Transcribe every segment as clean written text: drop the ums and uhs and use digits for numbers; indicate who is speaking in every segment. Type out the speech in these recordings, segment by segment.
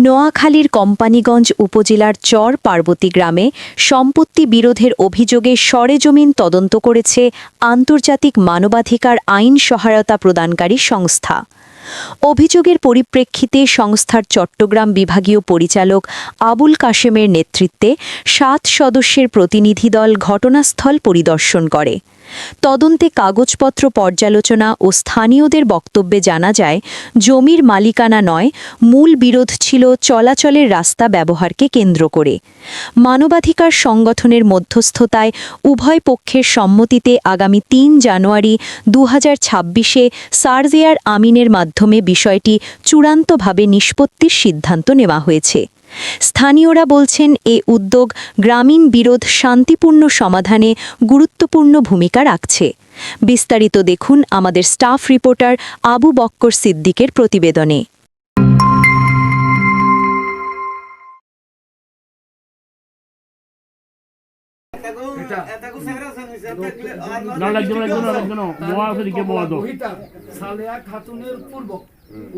Speaker 1: নোয়াখালীর কোম্পানীগঞ্জ উপজেলার চর পার্বতী গ্রামে সম্পত্তি বিরোধের অভিযোগে সরেজমিন তদন্ত করেছে আন্তর্জাতিক মানবাধিকার আইন সহায়তা প্রদানকারী সংস্থা। অভিযোগের পরিপ্রেক্ষিতে সংস্থার চট্টগ্রাম বিভাগীয় পরিচালক আবুল কাশেমের নেতৃত্বে ৭ সদস্যের প্রতিনিধি দল ঘটনাস্থল পরিদর্শন করে। তদন্তে কাগজপত্র পর্যালোচনা ও স্থানীয়দের বক্তব্যে জানা যায়, জমির মালিকানা নয়, মূল বিরোধ ছিল চলাচলের রাস্তা ব্যবহারকে কেন্দ্র করে। মানবাধিকার সংগঠনের মধ্যস্থতায় উভয় পক্ষের সম্মতিতে আগামী ৩ জানুয়ারি ২০২৬-এ সারজিয়ার আমিনের মাধ্যমে বিষয়টি চূড়ান্তভাবে নিষ্পত্তির সিদ্ধান্ত নেওয়া হয়েছে। স্থানীয়রা বলছেন, এ উদ্যোগ গ্রামীণ বিরোধ শান্তিপূর্ণ সমাধানে গুরুত্বপূর্ণ ভূমিকা রাখছে। বিস্তারিত দেখুন আমাদের স্টাফ রিপোর্টার আবু বক্কর সিদ্দিকের প্রতিবেদনে।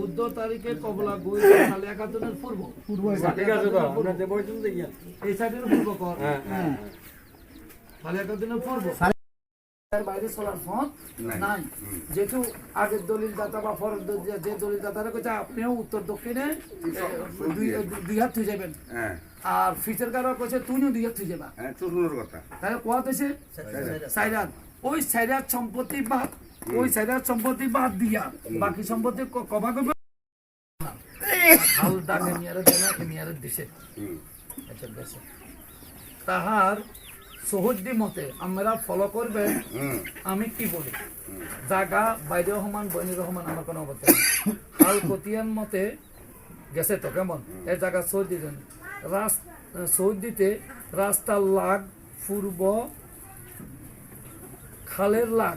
Speaker 2: উদ্যোগ তারিখে কবলা বই সালিয়া খাতুনের পূর্ব এই সাইডের পূর্ব কর সালিয়া খাতুনের পূর্ব বাইরে চলার পথ নাই। যেহেতু আগের দলিল দাতা বা ফরজ যে দলিল দাতারা কইছে আপনিও উত্তর দক্ষিণে দুই হাত থুই যাবেন, আর ফিচের কারো কইছে তুইও 2 হাত থুই যাবা। তাহলে কোয়া হইছে সাইরাত, ওই সাইরাত সম্পত্তি বাদ, ওই সাইরাত সম্পত্তি বাদ দিয়া বাকি সম্পত্তি কবা করবে হালদাকে নিয়ারে দেনা নিয়ারে দিছে। আচ্ছা বেশ, তাহার সহজদি মতে আমরা ফলো করবে। আমি কি বলি, জায়গা বাইরে রহমান বৈনী রহমান আমার কোনো অবস্থা নেই। হাল কতিয়ান মতে গেছে তো কেমন এই জায়গা সৌদি দেন সৌদিতে রাস্তার লাগ পূর্ব খালের লাগ